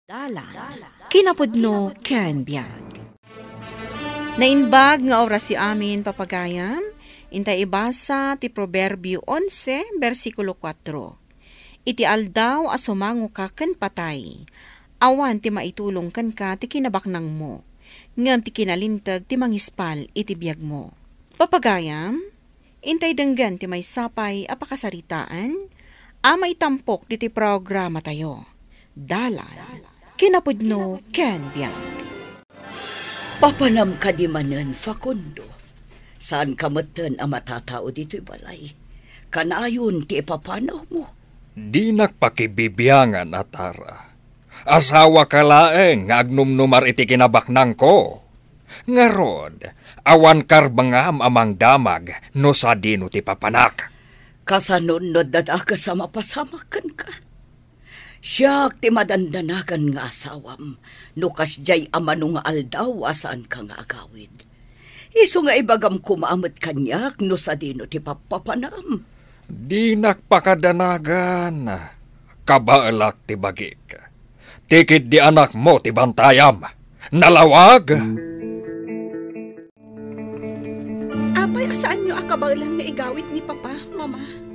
Dalan, kinapudno ken biag. Nainbag nga oras si amin papagayam, intay ibasa ti Proverbio 11, versikulo 4. Iti aldaw asumango ka ken patay, awan ti maitulong ken ka ti kinabaknang mo, ngem ti kinalintag ti mangispal iti biag mo. Papagayam, intay denggan ti may sapay apakasaritaan, amay tampok diti programa tayo. Dalan, kinapudno ken biag. Papanam ka di manen, Facundo. Saan ka matan ang matatao dito'y balay? Kanayon ti ipapanaw mo. Di nakpakibibiyangan, Atara. Asawa ka laeng nga agnumnumar iti kinabaknang ko. Ngarod, awan karbangam amang damag no sa dino ti papanak. Kasanunod dada ka sa mapasamakan ka. Siyak ti madandanagan nga asawam, no kasjay amano nga aldaw asaan ka nga agawid. Iso nga ibagam kumaamot kanyak no sa dino ti papapanam. Di nakpakadanagan, kabaalak ti bagik. Tikit di anak mo ti bantayam, nalawag. Apay asaan nyo akabalan nga igawid ni Papa, Mama?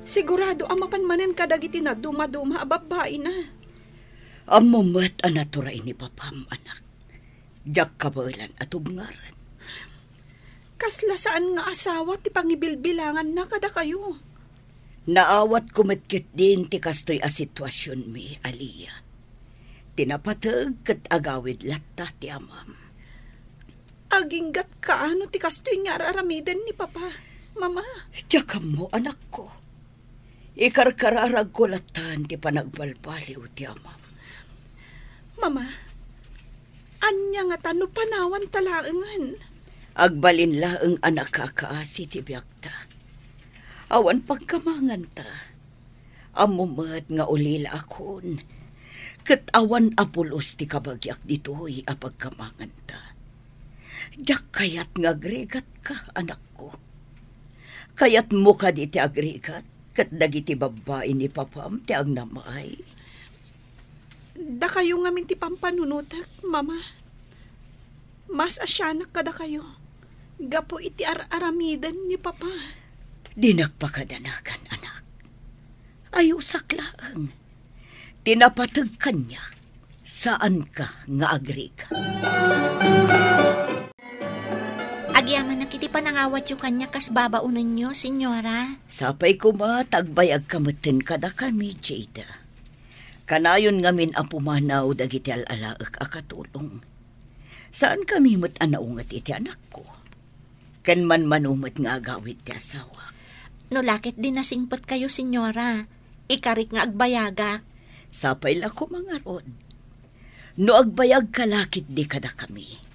Sigurado amapan manen kadagiti na dumaduma ababay na. Amumat anaturay ni Papam, anak. Diyak kabalan at ubngaran. Kasla saan nga asawa ti pangibilbilangan na kada kayo? Naawat kumitkit din ti kastoy a sitwasyon mi, Aliyah. Tinapatag kat agawid latta ti amam. Aginggat kaano ti kastoy nga araramidan ni Papa, Mama? Diyak mo, anak ko. Ikarkararag ko latan ti panagbalbaliw ti amam. Mama, anya nga tano panawan talaangan. Agbalin laeng anak kakaasi ti biyagta. Awan pagkamangan ta. Amumat nga ulila akon. Kat awan apulos ti kabagyak dito'y apagkamangan ta. Diyak kayat nga agregat ka, anak ko. Kayat mo ka di ti agregat. Kat dagiti babae ni Papam ti agnamay. Da kayo ngamin ti pampanunutak, Mama. Mas asyanak kada kayo. Gapo iti aramidan ni Papa. Di nagpakadanagan, anak. Ayaw saklaang. Tinapatag kanya. Saan ka nga agregat? Agyaman na kiti panangawat yu kanya kas babaunan nyo, senyora. Sapay ko ma, tagbayag kamatin kada kami, Jada. Kanayon ngamin ang pumanaw dagiti alalaak akatulong. Saan kami mat anaungat iti anak ko? Kan man manumat nga agawid ti asawa. No lakit din nasingpot kayo, senyora. Ikarik nga agbayagak. Sapay la ko mga rod. No agbayag kalakit di kada kami.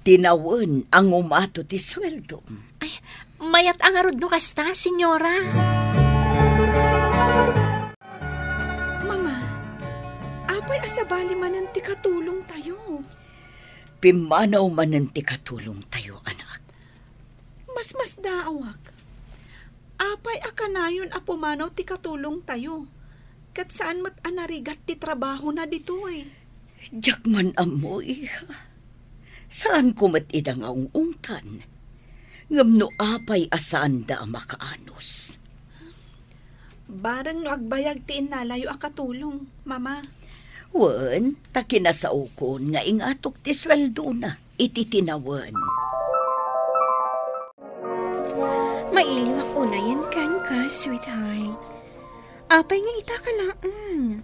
Tinawan ang umato ti sweldo. Ay, mayat ang arod no kasta, senyora. Mama, apay asabali manen ti katulong tayo. Pimanaw manen ti katulong tayo, anak. Mas daawak. Apay akanayon a pumanaw ti katulong tayo. Kat saan mat anarigat ti trabaho na ditoy. Diyak man amoy, saan kumat idang ang ungtan? Ngam no apay asaan da makaanos. Barang no agbayag ti inalayo a katulong, Mama. Wan, takinasaukon nga ingatok ti sweldo na, iti tinawan. Mailiwak unayan kan ka, sweetheart. Apay nga ita ka laang.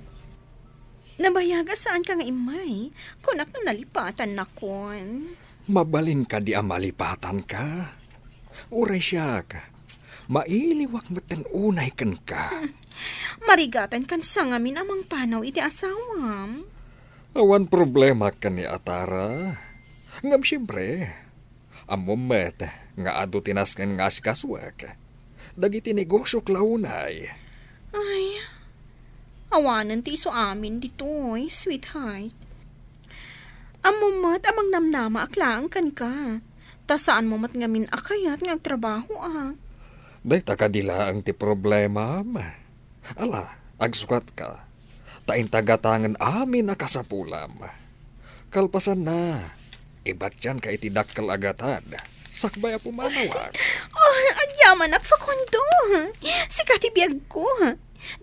Nabayaga saan ka nga imay? Kunak na nalipatan na kon. Mabalin ka di amalipatan ka. Uray siya ka. Mailiwak matan unay kan ka. Marigatan kan sa ngamin amang panaw iti asawam. Awan problema ka ni Atara. Ngam siyempre, amumet nga ado tinaskan nga sikaswak. Dagiti negosyo klaunay. Ay, awanan ti iso amin ditoy, sweetheart. Amumat amang namnama aklaan kan ka. Ta saan mo mat ngamin akayat nga trabaho ah. Day takadila ang ti problema. Ala, agsukat ka. Tain tagatangan amin na kasapulam. Kalpasan na, ibat yan ka itidak kalagatan. Sakbay po manawag. Oh, agyaman ak Facundo. Si katibiyag ko.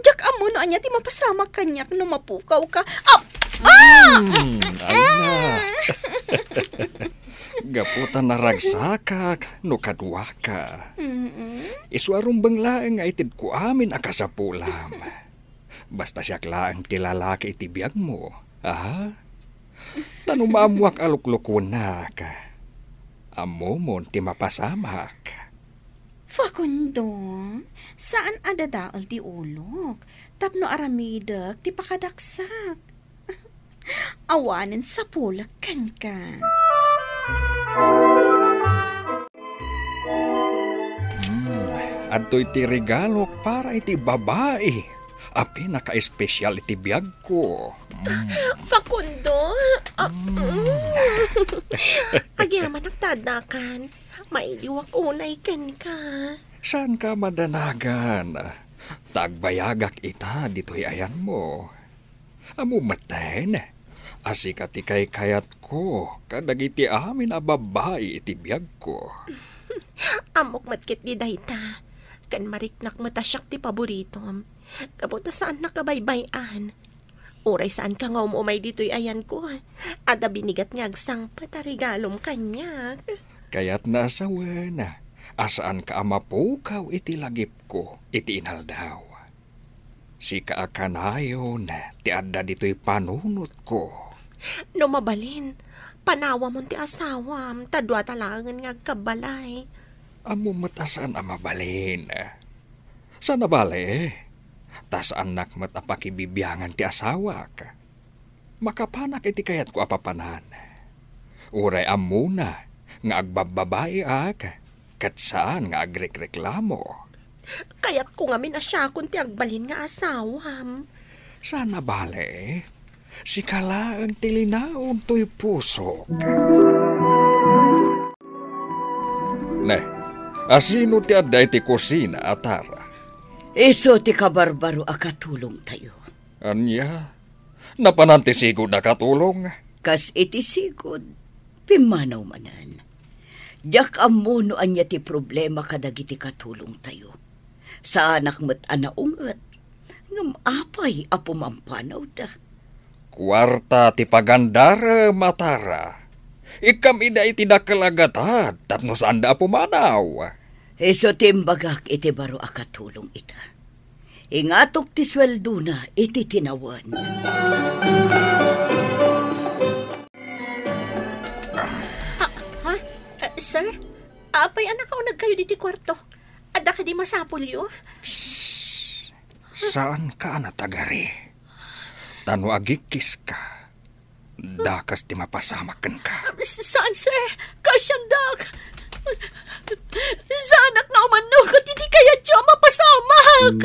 Jak amo no anya ti mapasama kanyak no mapukaw ka. Ala. Gaputan na ragsakak no kadwa ka. Iswarong banglaeng nga itid ko amin akasapulam. Basta siya klaang tilalaki itibiyag mo. Aha? Tanumamuak aluklukon na ka. Amo mo ti mapasamak. Facundo, saan adadaal ti ulok? Tapno aramidak ti pakadaksak. Awanin sa pulak kan ka. Adto'y ti regalo para iti babae. Api naka-espesyal iti biyag ko. Facundo! Agyaman nagtadakan. Mailiwak unay ken ka. Saan ka madanagan? Tagbayagak ita dito'y ayan mo. Amo maten. Asika ti kay kayat ko. Kadagiti amin a babae iti biyag ko. Amok matkit di dayta. Kan mariknak matasyak ti paboritom. Kabuta saan nakabaybayan. Uray saan ka nga umumay dito'y ayan ko. Ada binigat nga agsang patarigalom kanyak. Kaya't nasawan. Asaan ka amapukaw iti lagip ko, iti inaldaw. Si kaakanayon, ti adda dito'y panunot ko. No mabalin, panawa mo ti asawam, tadwa talangan nga kabalay. Amo matasan amabalin. Sa nabali, tas anak matapakibibiyangan ti asawa ka. Makapanak iti kayat ko apapanan. Uray amuna, nga agbababae ak, kat saan nga agrekreklamo. Kaya't ko nga minasyakon ti agbalin nga asawam. Sa nabali, si kalaang tilinaon to'y puso. Ne, asino ti adda iti kusina atara? Iso ti kabarbaro akatulong tayo. Anya, napanantisigod na katulong. Kas iti sigod, pimanaw manan. Diyak amo no anya ti problema kadagiti katulong tayo. Sa anak mo't anaungat, ngam apay apumampanaw da. Kwarta ti pagandara matara. Ikam ida iti dakalagatat, tapno saan da pumanaw. Iso timbagak iti baro akatulong ita. Ingatok ti sweldo na iti tinawan. Sir, apay anak ka nagkayo diti kwarto. Adda ka di masapulyo? Saan ka natagari? Tano agikis ka. Dakas ti mapasamakan ka. Saan, sir? Kasyandak. Sa anak na umanugot, hindi kaya siya mapasamak.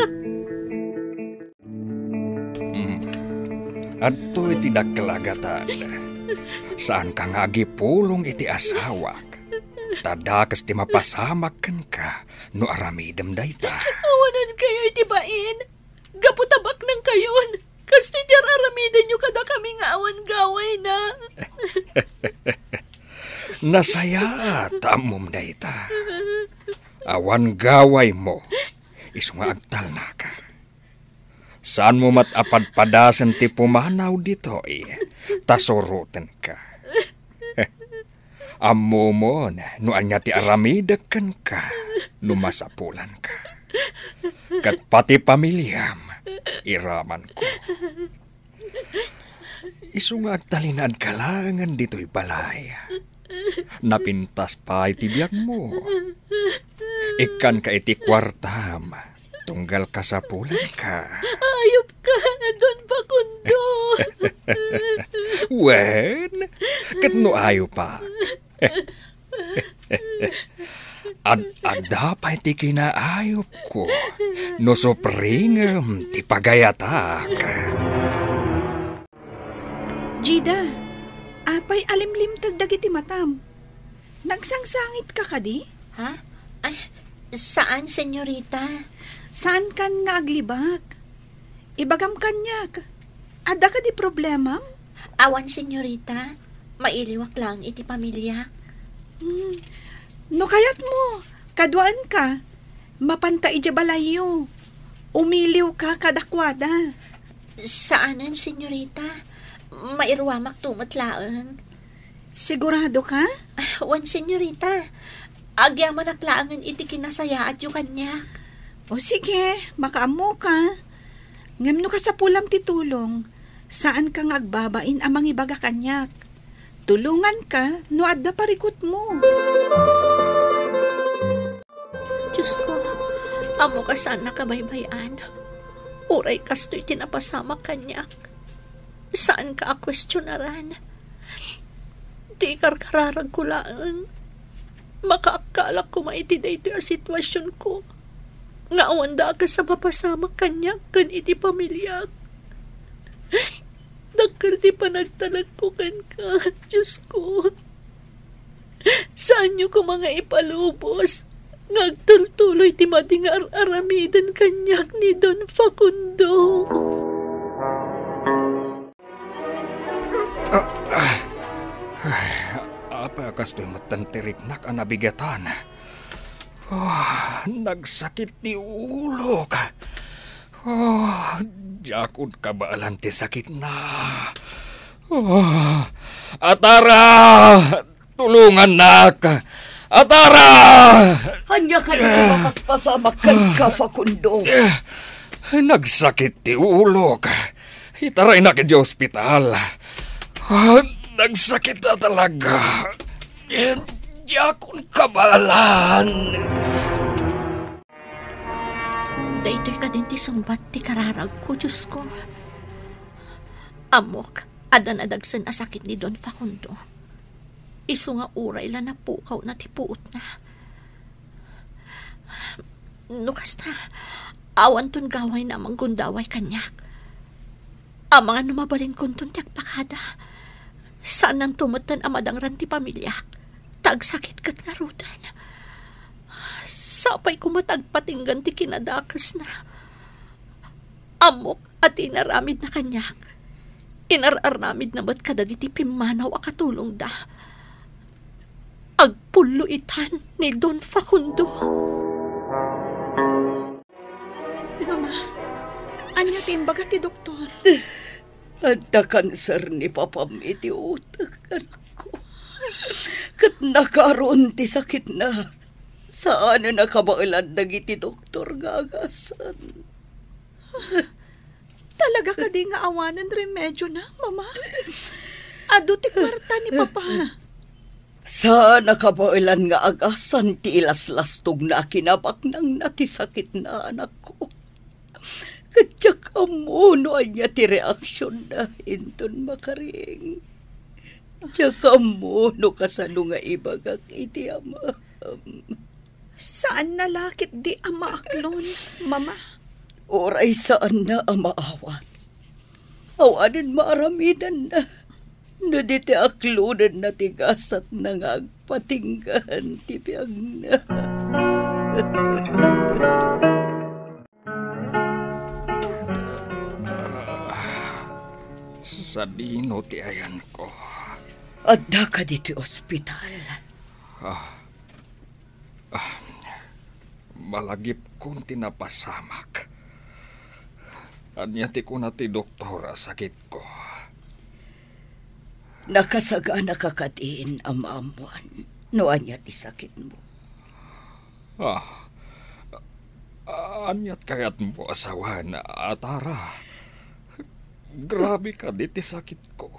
Adto iti dakalagatan. Saan ka nga agipulong iti asawak? Tadakas ti mapasamakan ka no aramidem dayta. Awanan kayo iti bain. Gaputabak ng kayon. Kasto di aramidan nyo kada kami nga awan gaway na. Nasaya tamom dayta. Awan gaway mo. Isu nga agtal na ka. Saan mo matapadpadasan ti pumanaw dito tasurutan ka. Amo mo no anya ti aramidakan ka, lumasapulan ka. Kat pati pamilyam, iraman ko. Isu nga agtalinad kalangan dito'y balay. Napintas pa iti biyag mo. Ikan ka iti kwartam, tunggal ka sa pulan ka. Ayop ka, Don Facundo. Wen, kat no ayo pa. Ad-adapay ti kinaayop ko, no supringem ti pagayatak. Jida, apay alimlim tagdag iti matam. Nagsangsangit ka kadi? Ha? Ay, saan, senyorita? Saan kan nga aglibak? Ibagam kanyak. Ada ka di problema? Awan, senyorita. Mailiwak lang iti pamilya. No kayat mo, kaduan ka. Mapanta ija balayo. Umiliw ka kadakwada. Saanan, senyorita? Mairwamak tumatlaan. Sigurado ka? Wan, senyorita. Agyaman aklaan iti kinasaya at yung kanya. O sige, makaamo ka. Ngamno ka sa pulam titulong. Saan ka ngagbabain amang ibaga kanyak? Tulungan ka, no adda parikot mo. Diyos ko, amo ka saan nakabaybayan. Uray kasto'y tinapasama kanyak. Saan ka akwestyonaran? Di karkararag ko lang. Makaakala ko maitiday ito ang sitwasyon ko. Nga awanda ka sa mapasama kanyak kan iti pamilya. Dagkal di pa nagtalag ko kan ka, Diyos ko. Saan nyo ko mga ipalubos? Ngagtultuloy ti madingar aramidan kanyak ni Don Facundo. Apa kasto'y matantiriknak ang nabigatan? Nagsakit ti ulo ka. Jakun kabaalan ti sakit na. Atara! Tulungan nak! Atara! Hanya ka na makaspasama ka, Facundo. Nagsakit ti ulo ka. Itaray na ka di ospital. Nagsakit na talaga. Jakun kabalan. Daytoy ka din ti sumbat ti kararag ko, Diyos ko. Amok, adan adagsan asakit ni Don Facundo. Isu nga uray la na pukaw na ti puot na. Nukas na, awan ton gaway na amang gundaway kanyak. Ang mga numabalin kon ton ti agpakada. Saan nang tumatan amadang ranti pamilyak? Tagsakit kat nga rudan. Sapay ko matagpatinggan ti kinadakas na. Amok at inaramid na kanyak. Inararamid na ba't kadagiti pimanaw akatulong da. Agpuluitan ni Don Facundo. Mama, anya timbaga ti doktor? Adda kanser ni papami ti utak, anak ko. Kat nakaroon ti sakit na. Saan na nakabailan dagiti doktor nga agasan? Talaga ka di nga awanan remedyo na, Mama? Ado ti kwarta ni Papa. Saan nakabailan nga agasan ti ilaslastog na kinabak nang natisakit na anak ko? Katyak amuno anya ti reaksyon na hinton makaring. Tiyak amuno kasano nga ibagak iti ama. Saan nalakit di ama aklon, Mama? Oray saan na amaawat. Awanin maaramidan na. No di ti aklunan na tigasat na nga agpatinggan ti biyag na. Sa dino ti ayan ko. Adda ka di ti ospital. Malagip kong tinapasamak. Anya ti ko na ti doktora sakit ko. Nakasaga na kakadiin ang maamuan. No anya ti sakit mo. Anyat kayat mo asawa na atara. Grabe ka di ti sakit ko.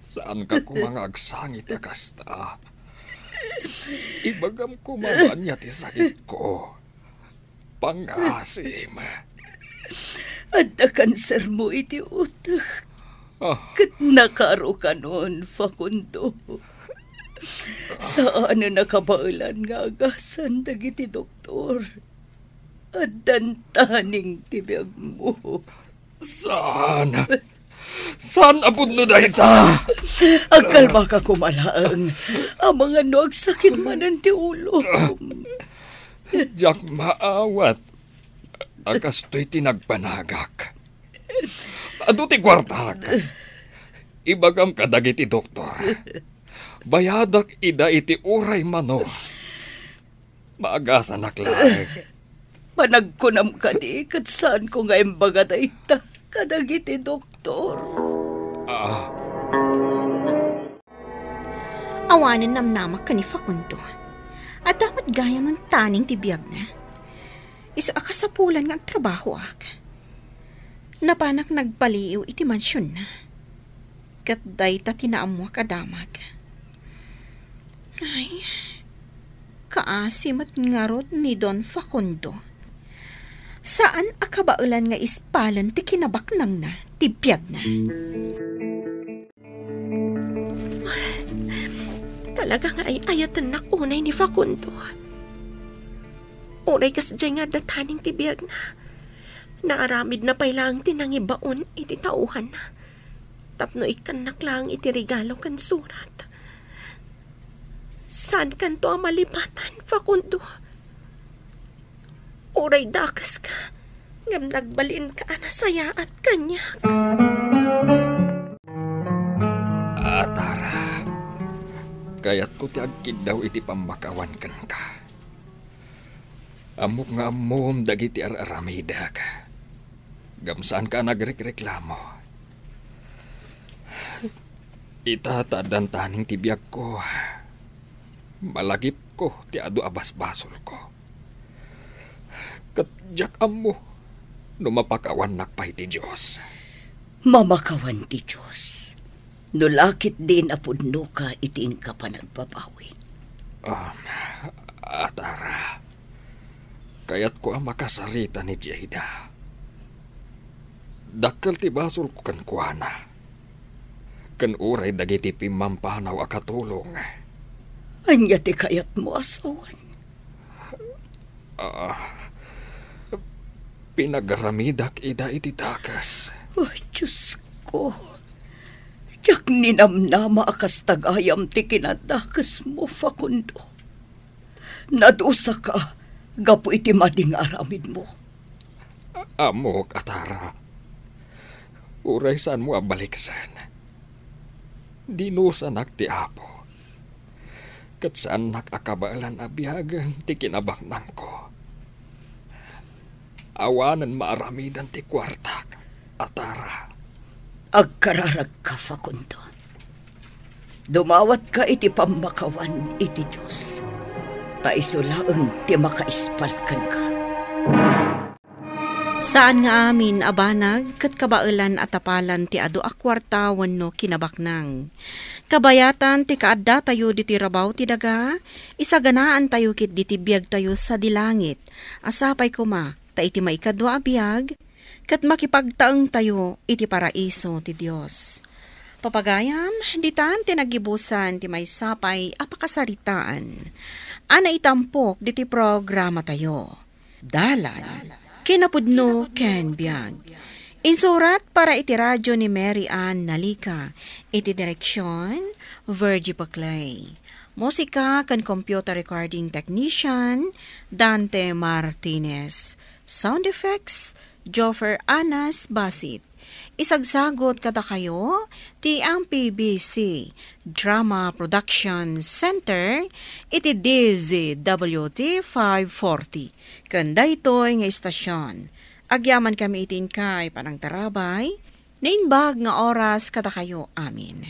Saan ka kumangagsangit akasta? Ibagam ko mamanya ti sakit ko. Pangasim. Adda kanser mo iti utak. Kat nakaro ka nun, Facundo. Saan na nakabailan nga agasan dagiti doktor? Addan taning tibiyag mo. Saan? Saan abod no dayta? Agkalma ka kumalaang. Ang mga noag sakit man ang ti ulo. Diyak maawat. Akas to'y tinagpanagak. Ado ti kwartak. Ibagam kadagiti doktor. Bayadak ida iti uray mano. Maagasan naklag. Panagkunam ka di, kat saan ko nga imbaga da ita, kadagiti doktor. Awanan namnamak ka ni Facundo. At dapat gaya man taning tibiyag na. Isa akasapulan nga trabaho ak. Napanak nagpaliw iti mansyon na. Kat day ta tinaamwa kadamag. Ay, kaasim at ngarot ni Don Facundo. Saan akabaulan nga ispalan ti kinabaknang na, tibiyag na. Talaga nga ay ayatan na unay ni Facundo. Uray kas dyan nga dataning tibiyag na. Naaramid na pailang tinangibaon iti tauhan na. Tapno ikanak lang iti regalo kan surat. Saan kan to ang malipatan, Facundo? Uray dakas ka. Ngam nagbalin ka na saya at kanyak. Tara. Kaya't ko ti agkid daw iti pambakawan kan ka. Amok nga amom dagiti aramidag. Gamsaan ka nagrekreklamo. Itatadan taning tibiyag ko. Malagip ko ti adu abas-basol ko. Katjak amo, numapakawan nakpay ti Diyos. Mamakawan ti Diyos. Nulakit din apudno ka iting ka pa nagbabawi. Atara, kaya't ko ang makasarita ni Jada. Dakkel ti basol ko kan kuana. Kan uray dagiti pimampanaw akatulong. Anya ti kayat mo asawan. Pinagaramidak ida iti takas. Oh, Diyos ko. Tiyak ninamnama akas tagayam ti kinadakas mo, Facundo. Nadusa ka, gapu iti mading aramid mo. Amok, Atara. Uray saan mo abaliksan. Dinusa ti apo. Kat saan nakakabalan abiyagan ti kinabaknan ko. Awanan maaramidan ti kwartak, Atara. Agkararag ka, Facundo. Dumawat ka iti pamakawan iti Diyos. Taisulaang ti makaispalkan ka. Saan nga amin abanag kat kabailan at apalan ti adu akwartawan no kinabaknang. Kabayatan ti kaadda tayo diti rabaw ti daga, isaganaan tayo kit diti biyag tayo sa dilangit. Asapay kuma, ta iti maikadwa abiyag, kat makipagtaeng tayo iti paraiso ti Diyos. Papagayam, ditan ti nagibusan ti may sapay apakasaritaan. Ana itampok diti programa tayo. Dalan, kinapudno ken biag. Insurat para iti radyo ni Mary Ann Nalika. Iti direksyon, Virgie Paclay. Musika kan computer recording technician, Dante Martinez. Sound effects, Joffer Anas Basit. Isagsagot kada kayo, ti ang PBC Drama Production Center, iti DZWT 540. Kanda ito'y nga istasyon. Agyaman kami itin kay panang tarabay, nainbag nga oras kada kayo amin.